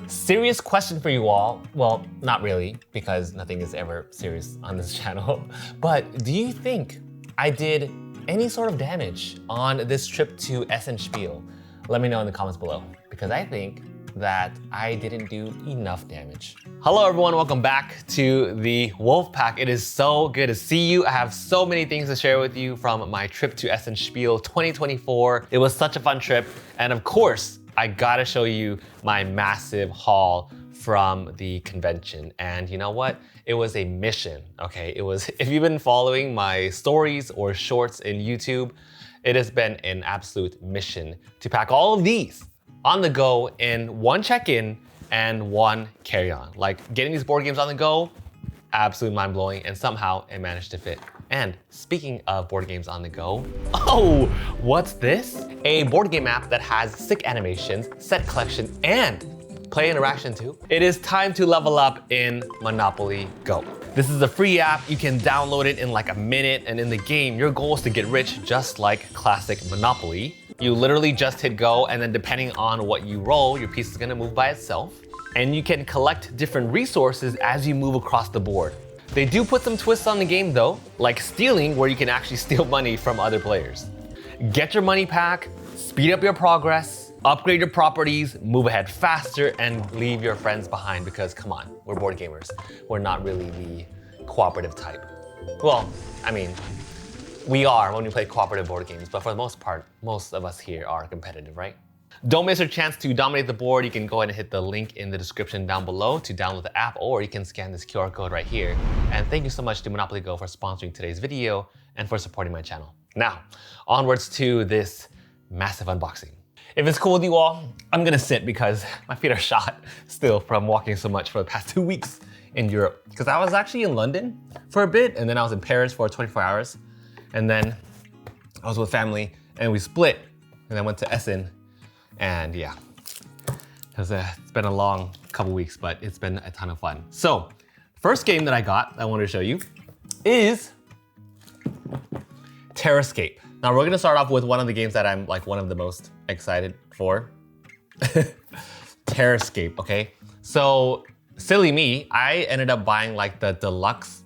Serious question for you all. Well, not really, because nothing is ever serious on this channel. But do you think I did any sort of damage on this trip to Essen Spiel? Let me know in the comments below, because I think that I didn't do enough damage. Hello everyone, welcome back to the Wolfpack. It is so good to see you. I have so many things to share with you from my trip to Essen Spiel 2024. It was such a fun trip, and of course, I gotta show you my massive haul from the convention. And you know what? It was a mission, okay? It was, if you've been following my stories or shorts in YouTube, it has been an absolute mission to pack all of these on the go in one check-in and one carry-on. Like getting these board games on the go, absolutely mind-blowing, and somehow it managed to fit. And speaking of board games on the go, oh, what's this? A board game app that has sick animations, set collection, and play interaction too. It is time to level up in Monopoly Go. This is a free app. You can download it in like a minute, and in the game, your goal is to get rich just like classic Monopoly. You literally just hit go, and then depending on what you roll, your piece is gonna move by itself. And you can collect different resources as you move across the board. They do put some twists on the game though, like stealing, where you can actually steal money from other players. Get your money pack, speed up your progress, upgrade your properties, move ahead faster, and leave your friends behind, because come on, we're board gamers. We're not really the cooperative type. Well, I mean, we are when we play cooperative board games, but for the most part, most of us here are competitive, right? Don't miss your chance to dominate the board. You can go ahead and hit the link in the description down below to download the app, or you can scan this QR code right here. And thank you so much to Monopoly Go for sponsoring today's video and for supporting my channel. Now, onwards to this massive unboxing. If it's cool with you all, I'm gonna sit because my feet are shot still from walking so much for the past 2 weeks in Europe. Because I was actually in London for a bit, and then I was in Paris for 24 hours. And then I was with family and we split, and I went to Essen. And yeah, it's been a long couple weeks, but it's been a ton of fun. So, first game that I got, I wanted to show you, is TerrorScape. Now we're gonna start off with one of the games that I'm like one of the most excited for. TerrorScape, okay? So, silly me, I ended up buying like the deluxe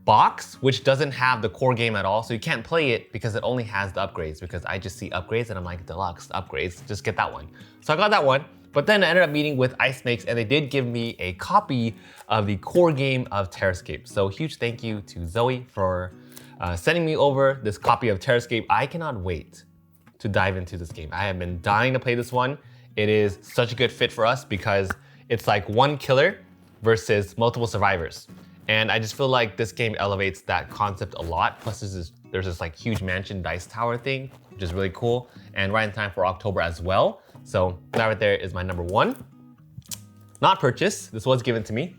box, which doesn't have the core game at all, so you can't play it because it only has the upgrades, because I just see upgrades and I'm like, deluxe upgrades, just get that one. So I got that one, but then I ended up meeting with Ice Snakes, and they did give me a copy of the core game of TerrorScape. So huge thank you to Zoe for sending me over this copy of TerrorScape. I cannot wait to dive into this game. I have been dying to play this one. It is such a good fit for us because it's like one killer versus multiple survivors. And I just feel like this game elevates that concept a lot. Plus there's this like huge mansion dice tower thing, which is really cool. And right in time for October as well. So that right there is my number one. Not purchased, this was given to me.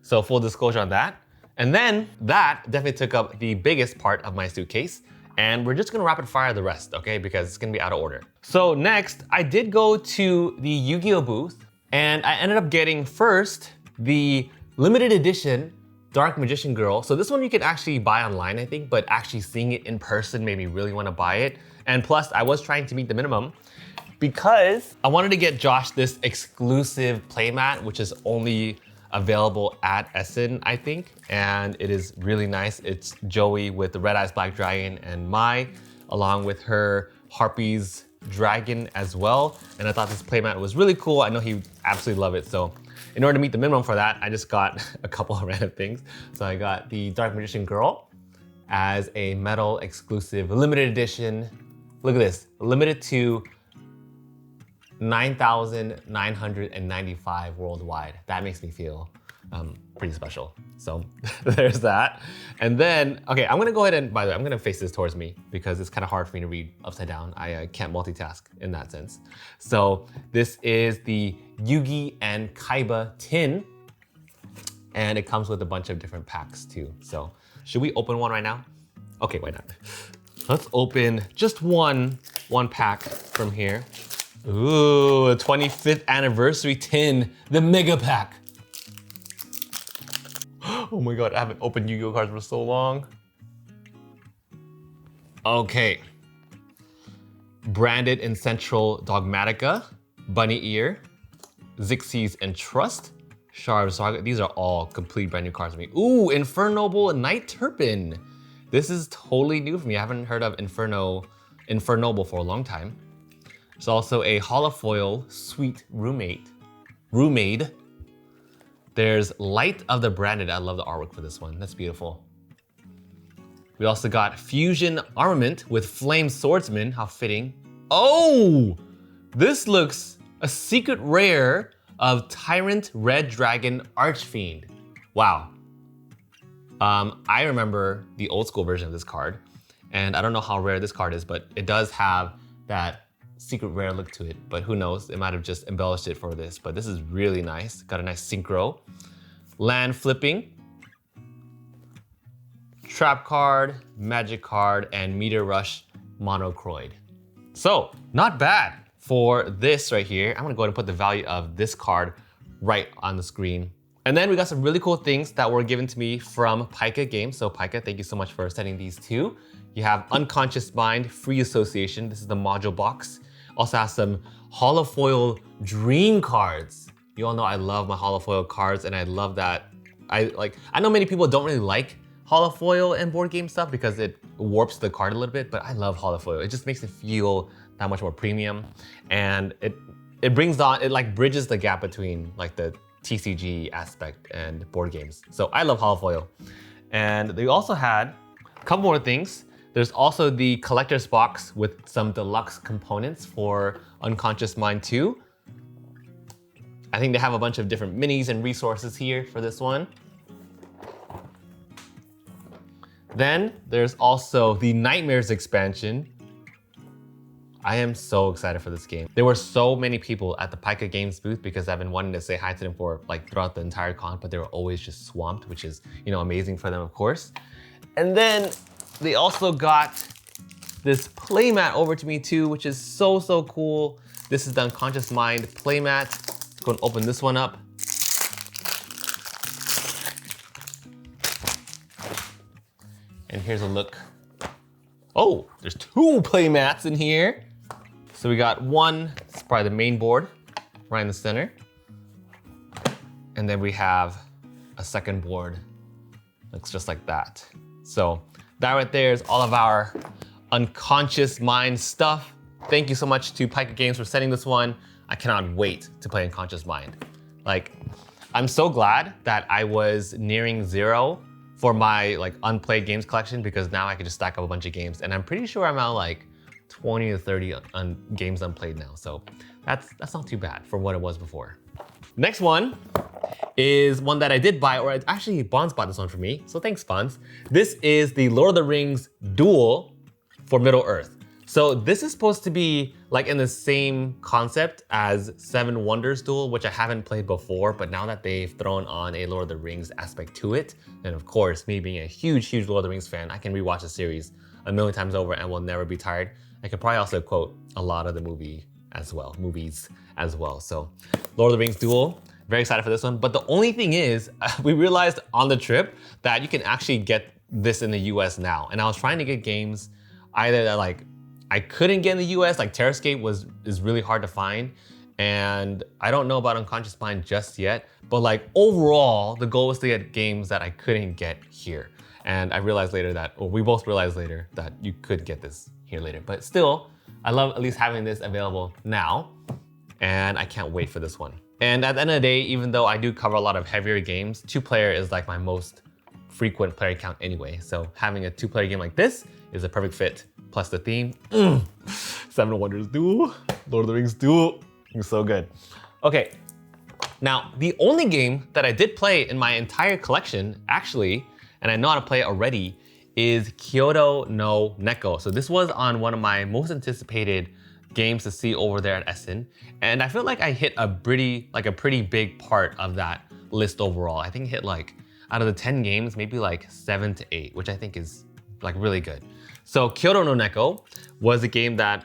So full disclosure on that. And then that definitely took up the biggest part of my suitcase. And we're just gonna rapid fire the rest, okay? Because it's gonna be out of order. So next, I did go to the Yu-Gi-Oh booth, and I ended up getting first the limited edition Dark Magician Girl. So this one you can actually buy online, I think, but actually seeing it in person made me really want to buy it. And plus, I was trying to meet the minimum because I wanted to get Josh this exclusive playmat, which is only available at Essen, I think. And it is really nice. It's Joey with the Red Eyes Black Dragon and Mai, along with her Harpy's Dragon as well. And I thought this playmat was really cool. I know he would absolutely love it. So in order to meet the minimum for that, I just got a couple of random things. So I got the Dark Magician Girl as a metal exclusive limited edition. Look at this, limited to 9,995 worldwide. That makes me feel pretty special. So there's that. And then, okay, I'm gonna go ahead and, by the way, I'm gonna face this towards me because it's kind of hard for me to read upside down. I can't multitask in that sense. So this is the Yugi and Kaiba tin, and it comes with a bunch of different packs too. So should we open one right now? Okay, why not? Let's open just one pack from here. Ooh, a 25th anniversary tin, the mega pack. Oh my God, I haven't opened Yu-Gi-Oh cards for so long. Okay. Branded in Central Dogmatica, bunny ear. Xixes and Trust, Shard of Saga. These are all complete brand new cards to me. Ooh, Infernoble Night Turpin. This is totally new for me. I haven't heard of Infernoble for a long time. There's also a Holofoil Sweet Roommate. There's Light of the Branded. I love the artwork for this one. That's beautiful. We also got Fusion Armament with Flame Swordsman. How fitting. Oh, this looks a secret rare of Tyrant Red Dragon Archfiend. Wow. I remember the old school version of this card, and I don't know how rare this card is, but it does have that secret rare look to it, but who knows, it might have just embellished it for this, but this is really nice. Got a nice synchro. Land Flipping, Trap card, Magic card, and Meteor Rush Monocroid. So, not bad for this right here. I'm gonna go ahead and put the value of this card right on the screen. And then we got some really cool things that were given to me from Pika Games. So Pika, thank you so much for sending these too. You have Unconscious Mind, Free Association. This is the module box. Also has some holofoil dream cards. You all know I love my holofoil cards, and I love that. I know many people don't really like holofoil and board game stuff because it warps the card a little bit, but I love holofoil. It just makes it feel that much more premium, and it brings on, it like bridges the gap between like the TCG aspect and board games. So I love holofoil. And they also had a couple more things. There's also the collector's box with some deluxe components for Unconscious Mind 2. I think they have a bunch of different minis and resources here for this one. Then there's also the Nightmares expansion. I am so excited for this game. There were so many people at the Pika Games booth because I've been wanting to say hi to them for like throughout the entire con, but they were always just swamped, which is, you know, amazing for them, of course. And then they also got this playmat over to me too, which is so, so cool. This is the Unconscious Mind playmat. Let's go and open this one up. And here's a look. Oh, there's 2 playmats in here. So we got one, it's probably the main board, right in the center. And then we have a second board, looks just like that. So that right there is all of our Unconscious Mind stuff. Thank you so much to Pika Games for sending this one. I cannot wait to play Unconscious Mind. Like, I'm so glad that I was nearing 0 for my like unplayed games collection, because now I can just stack up a bunch of games, and I'm pretty sure I'm at like 20 to 30 games unplayed now. So that's not too bad for what it was before. Next one is one that I did buy, or actually Bonds bought this one for me. So thanks, Bonds. This is the Lord of the Rings Duel for Middle Earth. So this is supposed to be like in the same concept as Seven Wonders Duel, which I haven't played before, but now that they've thrown on a Lord of the Rings aspect to it, and of course, me being a huge, huge Lord of the Rings fan, I can rewatch the series a million times over and will never be tired. I could probably also quote a lot of the movies as well. So Lord of the Rings Duel, very excited for this one. But the only thing is, we realized on the trip that you can actually get this in the US now. And I was trying to get games either that like I couldn't get in the US, like TerrorScape is really hard to find. And I don't know about Unconscious Mind just yet, but like overall, the goal was to get games that I couldn't get here. And I realized later that, or we both realized later that you could get this here later. But still, I love at least having this available now. And I can't wait for this one. And at the end of the day, even though I do cover a lot of heavier games, 2-player is like my most frequent player count anyway. So having a 2-player game like this is a perfect fit. Plus the theme, Seven Wonders Duel, Lord of the Rings Duel, it's so good. Okay, now the only game that I did play in my entire collection, actually, and I know how to play it already, is Kyoto No Neko. So this was on one of my most anticipated games to see over there at Essen. And I feel like I hit a pretty big part of that list overall. I think I hit like, out of the 10 games, maybe like 7 to 8, which I think is like really good. So Kyoto No Neko was a game that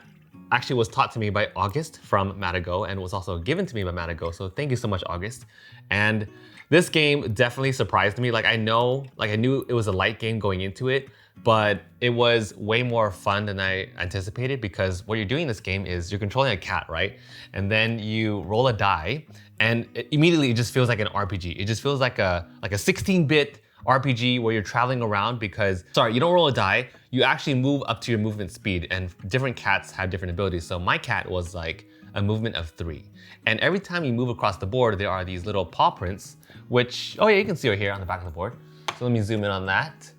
actually was taught to me by August from Matago, and was also given to me by Matago. So thank you so much, August. And this game definitely surprised me. I knew it was a light game going into it, but it was way more fun than I anticipated because what you're doing in this game is you're controlling a cat, right? And then you roll a die and immediately it just feels like an RPG. It just feels like a 16-bit RPG where you're traveling around because, sorry, you don't roll a die, you actually move up to your movement speed and different cats have different abilities. So my cat was like a movement of 3. And every time you move across the board, there are these little paw prints, which, oh yeah, you can see right here on the back of the board. So let me zoom in on that.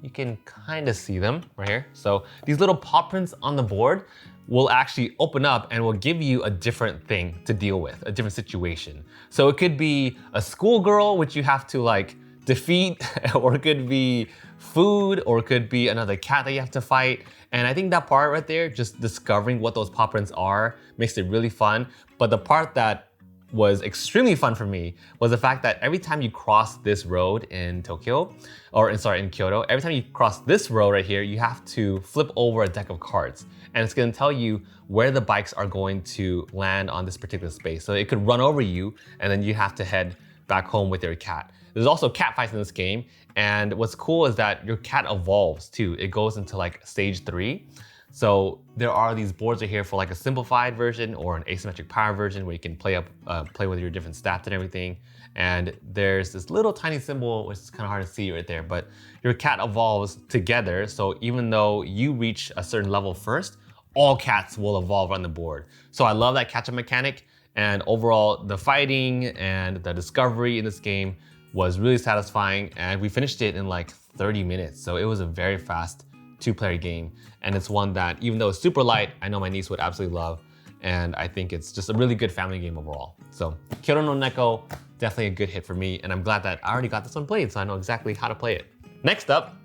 You can kind of see them right here. So these little paw prints on the board will actually open up and will give you a different thing to deal with, a different situation. So it could be a schoolgirl, which you have to like defeat, or it could be food, or it could be another cat that you have to fight. And I think that part right there, just discovering what those paw prints are, makes it really fun. But the part that was extremely fun for me was the fact that every time you cross this road in Tokyo, or in Kyoto, every time you cross this road right here, you have to flip over a deck of cards. And it's gonna tell you where the bikes are going to land on this particular space. So it could run over you and then you have to head back home with your cat. There's also cat fights in this game. And what's cool is that your cat evolves too. It goes into like stage 3. So there are these boards right here for like a simplified version or an asymmetric power version where you can play with your different stats and everything. And there's this little tiny symbol, which is kind of hard to see right there, but your cat evolves together. So even though you reach a certain level first, all cats will evolve on the board. So I love that catch-up mechanic, and overall the fighting and the discovery in this game was really satisfying, and we finished it in like 30 minutes. So it was a very fast 2-player game, and it's one that, even though it's super light, I know my niece would absolutely love, and I think it's just a really good family game overall. So Kyoto No Neko, definitely a good hit for me, and I'm glad that I already got this one played, so I know exactly how to play it. Next up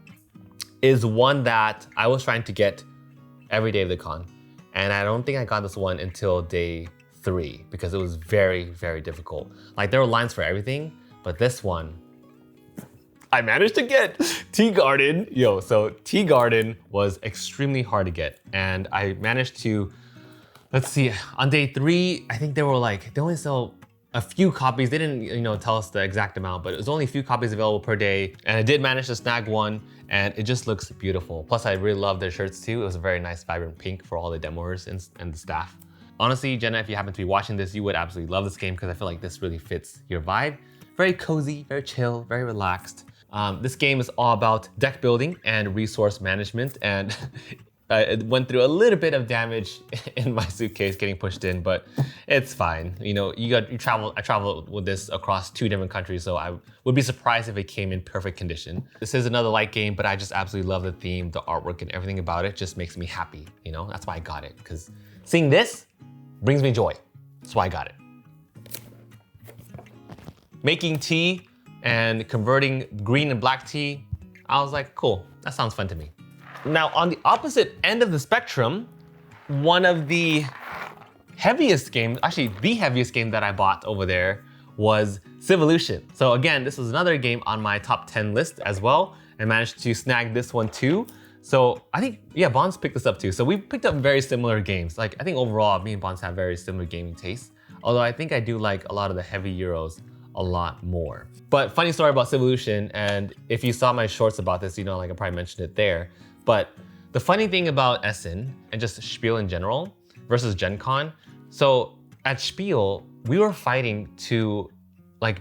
is one that I was trying to get every day of the con, and I don't think I got this one until day 3 because it was very, very difficult. Like, there were lines for everything, but this one, I managed to get Tea Garden. So Tea Garden was extremely hard to get. And I managed to, let's see, on day 3, I think they only sell a few copies. They didn't, tell us the exact amount, but it was only a few copies available per day. And I did manage to snag one, and it just looks beautiful. Plus, I really love their shirts too. It was a very nice, vibrant pink for all the demoers and the staff. Honestly, Jenna, if you happen to be watching this, you would absolutely love this game because I feel like this really fits your vibe. Very cozy, very chill, very relaxed. This game is all about deck building and resource management, and it went through a little bit of damage in my suitcase getting pushed in, but it's fine. I traveled with this across 2 different countries, so I would be surprised if it came in perfect condition. This is another light game, but I just absolutely love the theme, the artwork, and everything about it just makes me happy. That's why I got it, because seeing this brings me joy. That's why I got it. Making tea and converting green and black tea, I was like, cool, that sounds fun to me. Now, on the opposite end of the spectrum, one of the heaviest games, actually the heaviest game that I bought over there was Civolution. So again, this was another game on my top 10 list as well. I managed to snag this one too. So I think, yeah, Bonds picked this up too. So we picked up very similar games. Like, I think overall, me and Bonds have very similar gaming tastes. Although I think I do like a lot of the heavy Euros a lot more. But funny story about Civolution, and if you saw my shorts about this, I probably mentioned it there. But the funny thing about Essen and just Spiel in general versus Gen Con, so at Spiel, we were fighting to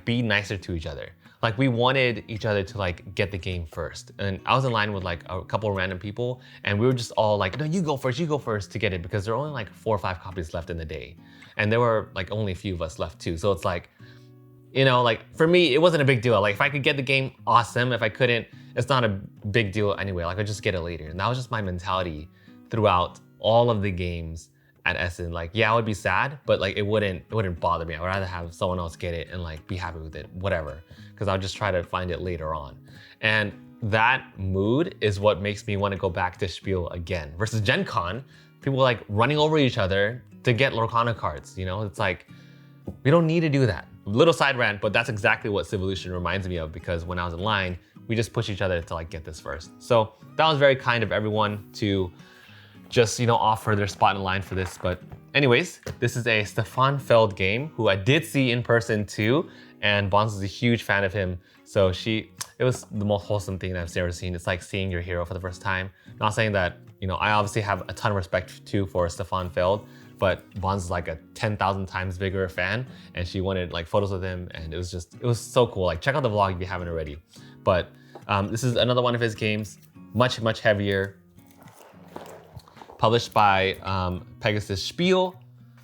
be nicer to each other. Like, we wanted each other to get the game first. And I was in line with a couple of random people, and we were just all like, no, you go first to get it, because there were only 4 or 5 copies left in the day. And there were only a few of us left too. So it's for me, it wasn't a big deal. If I could get the game, awesome. If I couldn't, it's not a big deal anyway. I'd just get it later. And that was just my mentality throughout all of the games at Essen. Yeah, I would be sad, but it wouldn't bother me. I would rather have someone else get it and be happy with it, whatever. Because I'll just try to find it later on. And that mood is what makes me want to go back to Spiel again. Versus Gen Con, people running over each other to get Lorcana cards. It's we don't need to do that. Little side rant, but that's exactly what Civolution reminds me of, because when I was in line, we just push each other to get this first. So that was very kind of everyone to just, offer their spot in line for this. But anyways, this is a Stefan Feld game, who I did see in person too, and Bonds is a huge fan of him. So it it was the most wholesome thing that I've ever seen. It's like seeing your hero for the first time. Not saying that, you know, I obviously have a ton of respect too for Stefan Feld, but Bonds is like a 10,000 times bigger fan, and she wanted like photos with him, and it was so cool. Like, check out the vlog if you haven't already. But this is another one of his games, much heavier, published by Pegasus Spiel.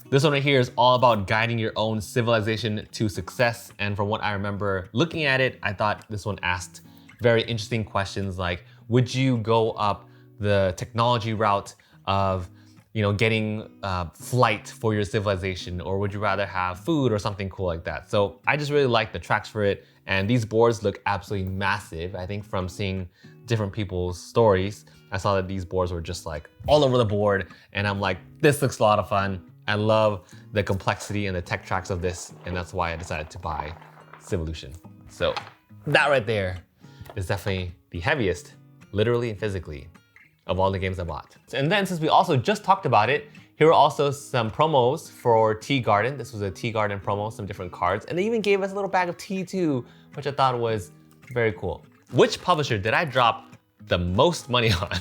This one right here is all about guiding your own civilization to success. And from what I remember looking at it, I thought this one asked very interesting questions like, would you go up the technology route of, you know, getting flight for your civilization, or would you rather have food or something cool like that? So I just really like the tracks for it. And these boards look absolutely massive. I think from seeing different people's stories, I saw that these boards were just like all over the board. And I'm like, this looks a lot of fun. I love the complexity and the tech tracks of this, and that's why I decided to buy Civolution. So that right there is definitely the heaviest, literally and physically, of all the games I bought. And then since we also just talked about it, here are also some promos for Tea Garden. This was a Tea Garden promo, some different cards, and they even gave us a little bag of tea too, which I thought was very cool. Which publisher did I drop the most money on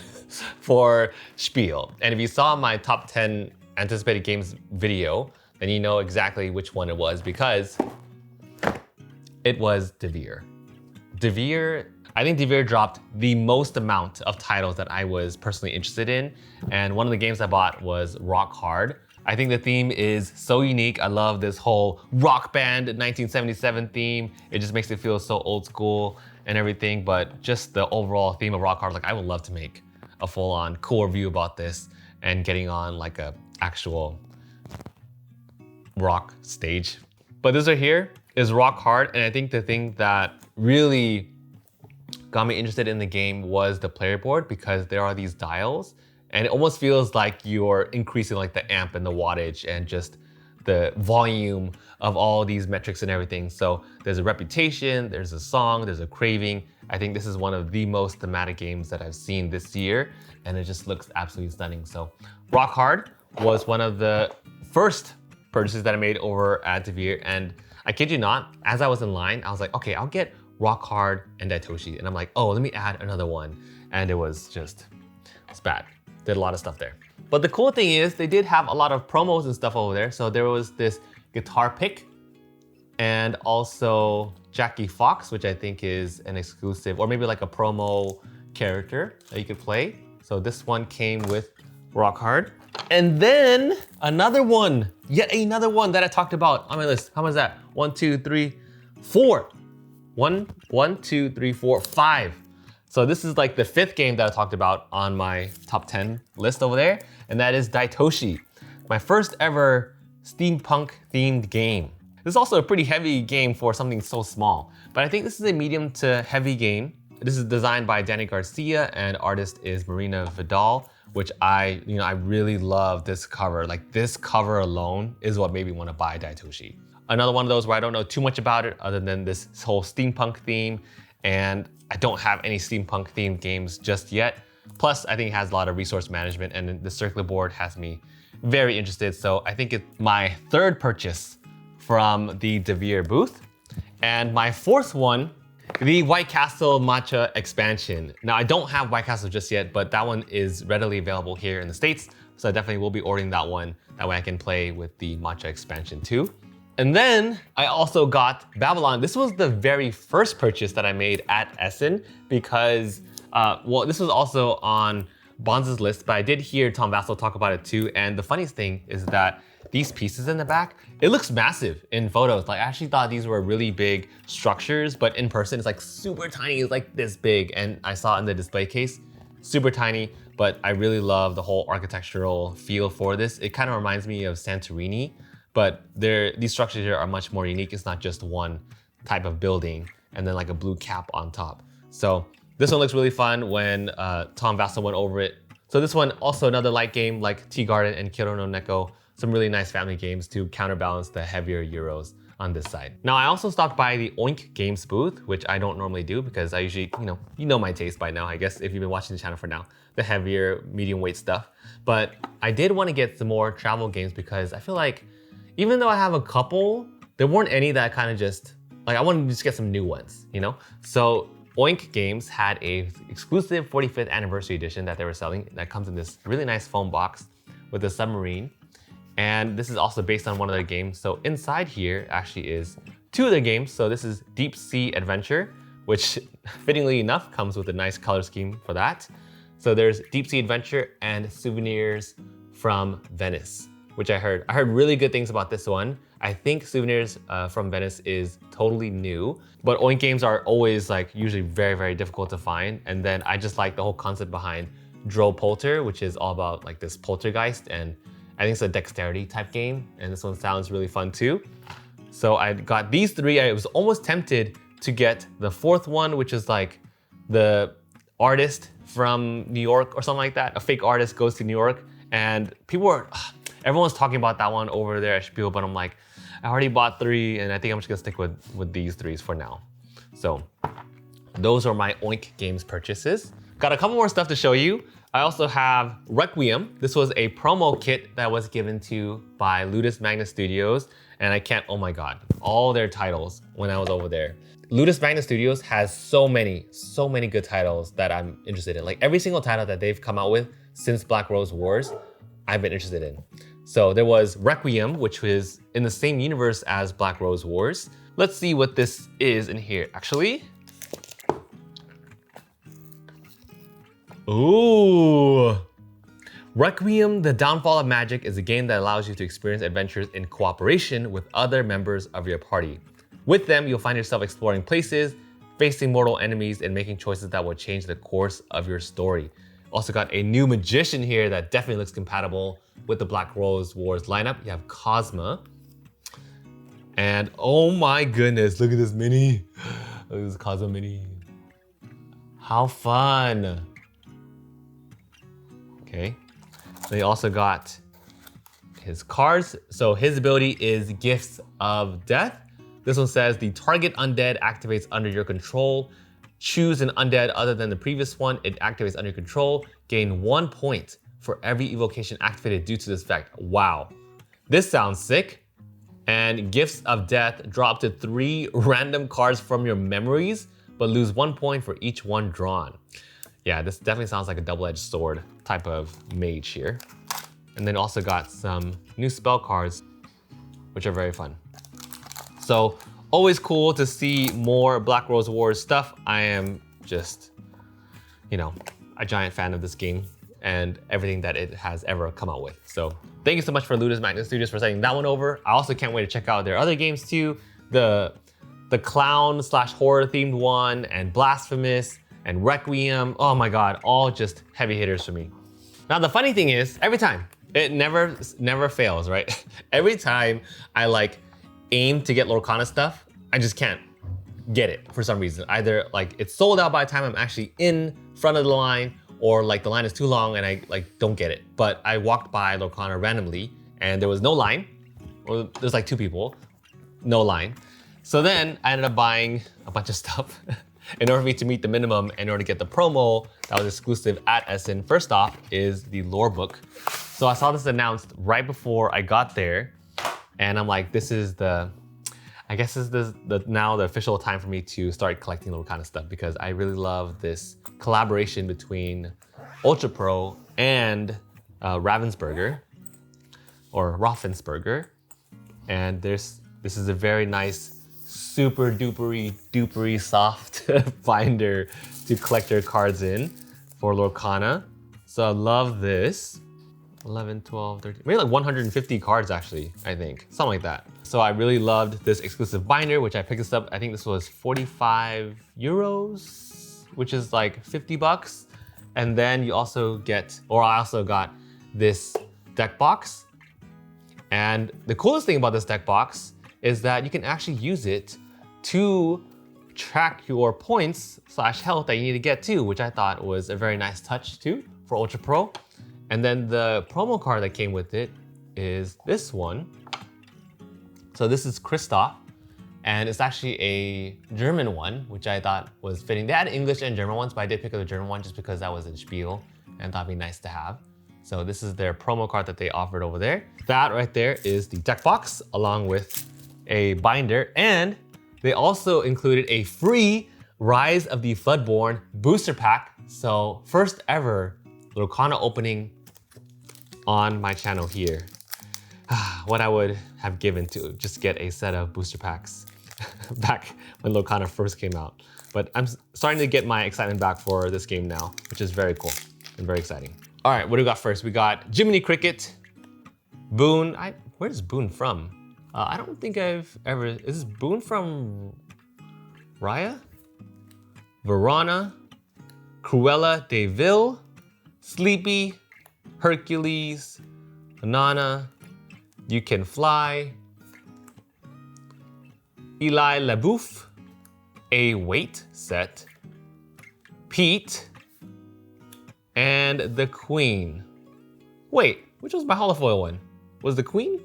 for Spiel? And if you saw my top 10 anticipated games video, then you know exactly which one it was, because it was Devere. I think Devere dropped the most amount of titles that I was personally interested in. And one of the games I bought was Rock Hard. I think the theme is so unique. I love this whole rock band 1977 theme. It just makes it feel so old school and everything, but just the overall theme of Rock Hard, like I would love to make a full-on cool review about this and getting on like a actual rock stage. But this right here is Rock Hard, and I think the thing that really got me interested in the game was the player board, because there are these dials, and it almost feels like you're increasing like the amp and the wattage and just the volume of all these metrics and everything. So there's a reputation, there's a song, there's a craving. I think this is one of the most thematic games that I've seen this year, and it just looks absolutely stunning. So Rock Hard was one of the first purchases that I made over at Devere, and I kid you not, as I was in line, I was like, okay, I'll get Rock Hard and Daitoshi, and I'm like, oh, let me add another one, and it was just, it's bad. Did a lot of stuff there. But the cool thing is they did have a lot of promos and stuff over there. So there was this guitar pick, and also Jackie Fox, which I think is an exclusive, or maybe like a promo character that you could play. So this one came with Rock Hard. And then another one, yet another one that I talked about on my list. How much is that? 1, 2, 3, 4. 1, 2, 3, 4, 5. So this is like the 5th game that I talked about on my top 10 list over there, and that is Daitoshi, my first ever steampunk themed game. This is also a pretty heavy game for something so small, but I think this is a medium to heavy game. This is designed by Danny Garcia, and artist is Marina Vidal, which I really love this cover. Like, this cover alone is what made me want to buy Daitoshi. Another one of those where I don't know too much about it other than this whole steampunk theme, and I don't have any steampunk themed games just yet. Plus, I think it has a lot of resource management, and the circular board has me very interested. So I think it's my 3rd purchase from the Devere booth. And my 4th one, the White Castle Matcha expansion. Now, I don't have White Castle just yet, but that one is readily available here in the States. So I definitely will be ordering that one. That way I can play with the Matcha expansion too. And then I also got Babylon. This was the very first purchase that I made at Essen, because, well, this was also on Bonds' list, but I did hear Tom Vassell talk about it too. And the funniest thing is that these pieces in the back, it looks massive in photos. Like, I actually thought these were really big structures, but in person it's like super tiny. It's like this big. And I saw it in the display case, super tiny, but I really love the whole architectural feel for this. It kind of reminds me of Santorini, but these structures here are much more unique. It's not just one type of building and then like a blue cap on top. So this one looks really fun when Tom Vassell went over it. So this one, also another light game like Tea Garden and Kyoto No Neko. Some really nice family games to counterbalance the heavier Euros on this side. Now, I also stopped by the Oink Games booth, which I don't normally do because I usually, you know my taste by now, I guess, if you've been watching the channel for now, the heavier, medium weight stuff. But I did want to get some more travel games because I feel like even though I have a couple, there weren't any that I kind of just, like, I wanted to just get some new ones, So Oink Games had a exclusive 45th anniversary edition that they were selling that comes in this really nice foam box with a submarine. And this is also based on one of their games. So inside here actually is 2 of their games. So this is Deep Sea Adventure, which fittingly enough comes with a nice color scheme for that. So there's Deep Sea Adventure and Souvenirs from Venice, which I heard really good things about this one. I think Souvenirs from Venice is totally new, but Oink Games are always like usually very, very difficult to find. And then I just like the whole concept behind Droll Polter, which is all about like this poltergeist, and I think it's a dexterity type game. And this one sounds really fun too. So I got these 3. I was almost tempted to get the 4th one, which is like the artist from New York or something like that. A fake artist goes to New York, and everyone's talking about that one over there at Spiel, but I'm like, I already bought 3, and I think I'm just gonna stick with these 3s for now. So those are my Oink Games purchases. Got a couple more stuff to show you. I also have Requiem. This was a promo kit that was given to by Ludus Magnus Studios, and oh my God, all their titles when I was over there. Ludus Magnus Studios has so many good titles that I'm interested in. Like every single title that they've come out with since Black Rose Wars, I've been interested in. So there was Requiem, which was in the same universe as Black Rose Wars. Let's see what this is in here, actually. Ooh. Requiem, The Downfall of Magic is a game that allows you to experience adventures in cooperation with other members of your party. With them, you'll find yourself exploring places, facing mortal enemies, and making choices that will change the course of your story. Also got a new magician here that definitely looks compatible with the Black Rose Wars lineup. You have Cosma. And oh my goodness, look at this mini. Look at this Cosma mini. How fun. Okay. They also got his cards. So his ability is Gifts of Death. This one says the target undead activates under your control. Choose an undead other than the previous one. It activates under your control. Gain 1 point for every evocation activated due to this effect. Wow, this sounds sick. And Gifts of Death, draw up to 3 random cards from your memories, but lose 1 point for each one drawn. Yeah, this definitely sounds like a double-edged sword type of mage here. And then also got some new spell cards, which are very fun. So always cool to see more Black Rose Wars stuff. I am just, a giant fan of this game and everything that it has ever come out with. So thank you so much for Ludus Magnus Studios for sending that one over. I also can't wait to check out their other games too. The clown/horror themed one, and Blasphemous, and Requiem. Oh my God, all just heavy hitters for me. Now the funny thing is, every time, it never fails, right? Every time I aim to get Lorcana stuff, I just can't get it for some reason. Either it's sold out by the time I'm actually in front of the line, or the line is too long and I don't get it. But I walked by Lorcana randomly and there was no line, or there's 2 people, no line. So then I ended up buying a bunch of stuff in order for me to meet the minimum, in order to get the promo that was exclusive at Essen. First off is the lore book. So I saw this announced right before I got there, and I'm like, this is now the official time for me to start collecting Lorcana stuff, because I really love this collaboration between Ultra Pro and Ravensburger, or Raffensperger. And this is a very nice, super dupery soft binder to collect your cards in for Lorcana. So I love this. 11, 12, 13, maybe 150 cards actually, I think, something like that. So I really loved this exclusive binder, which I picked this up, I think this was 45 euros, which is 50 bucks. And then you also I also got this deck box. And the coolest thing about this deck box is that you can actually use it to track your points/health that you need to get to, which I thought was a very nice touch too for Ultra Pro. And then the promo card that came with it is this one. So this is Christoph, and it's actually a German one, which I thought was fitting. They had English and German ones, but I did pick up the German one just because that was in Spiel and thought it'd be nice to have. So this is their promo card that they offered over there. That right there is the deck box along with a binder, and they also included a free Rise of the Floodborn booster pack. So first ever Lorcana opening on my channel here. What I would have given to just get a set of booster packs back when Lorcana first came out. But I'm starting to get my excitement back for this game now, which is very cool and very exciting. All right, what do we got first? We got Jiminy Cricket, Boone. Where's Boone from? I don't think I've ever, is this Boone from Raya? Verona, Cruella de Vil, Sleepy, Hercules, Nana, You Can Fly, Eli LaBouffe, A Wait set, Pete, and the Queen. Wait, which was my holofoil one? Was the Queen?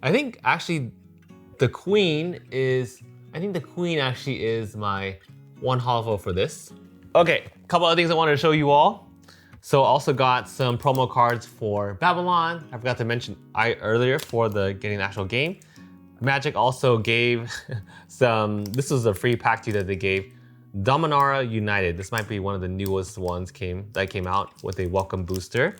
I think actually the Queen actually is my one holofoil for this. Okay, a couple other things I wanted to show you all. So also got some promo cards for Babylon. I forgot to mention earlier for getting the actual game. Magic also gave some, this was a free pack too that they gave. Dominara United. This might be one of the newest ones that came out with a welcome booster.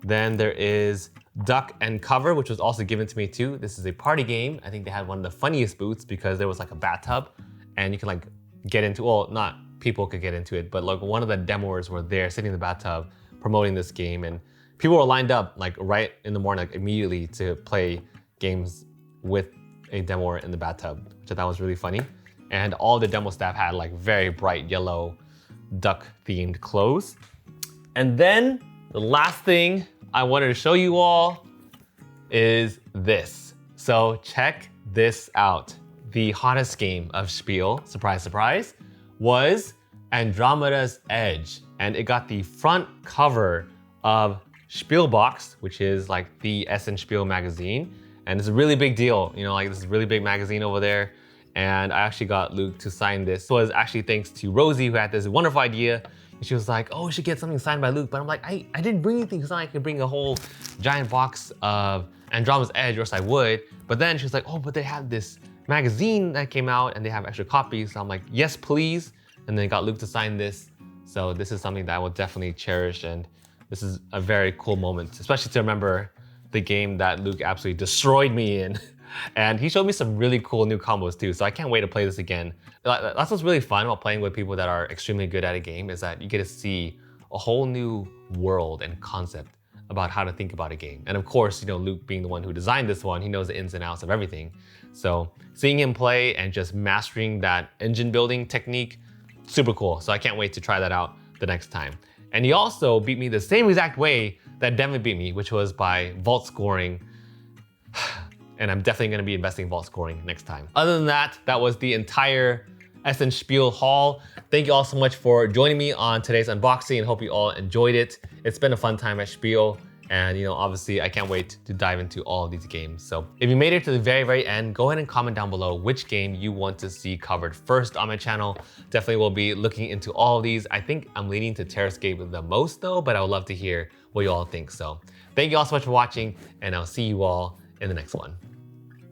Then there is Duck and Cover, which was also given to me too. This is a party game. I think they had one of the funniest boots because there was like a bathtub and you can like get into, well, not people could get into it, but like one of the demoers were there sitting in the bathtub promoting this game, and people were lined up like right in the morning, like immediately to play games with a demoer in the bathtub, which I thought was really funny. And all the demo staff had like very bright yellow duck themed clothes. And then the last thing I wanted to show you all is this. So check this out. The hottest game of Spiel, surprise, surprise, was Andromeda's Edge. And it got the front cover of Spielbox, which is like the Essen Spiel magazine. And it's a really big deal, you know, like this is a really big magazine over there. And I actually got Luke to sign this. It was actually thanks to Rosie, who had this wonderful idea. And she was like, oh, we should get something signed by Luke. But I'm like, I didn't bring anything. It's not like I could bring a whole giant box of Andromeda's Edge, or else I would. But then she was like, oh, but they have this magazine that came out and they have extra copies. So I'm like, yes, please. And then got Luke to sign this. So this is something that I will definitely cherish. And this is a very cool moment, especially to remember the game that Luke absolutely destroyed me in. And he showed me some really cool new combos too. So I can't wait to play this again. That's what's really fun about playing with people that are extremely good at a game, is that you get to see a whole new world and concept about how to think about a game. And of course, you know, Luke being the one who designed this one, he knows the ins and outs of everything. So seeing him play and just mastering that engine building technique, super cool. So I can't wait to try that out the next time. And he also beat me the same exact way that Devin beat me, which was by vault scoring. And I'm definitely gonna be investing in vault scoring next time. Other than that, that was the entire Essen Spiel haul. Thank you all so much for joining me on today's unboxing, and hope you all enjoyed it. It's been a fun time at Spiel. And you know, obviously I can't wait to dive into all of these games. So if you made it to the very, very end, go ahead and comment down below which game you want to see covered first on my channel. Definitely will be looking into all of these. I think I'm leaning to TerrorScape the most though, but I would love to hear what you all think. So thank you all so much for watching, and I'll see you all in the next one.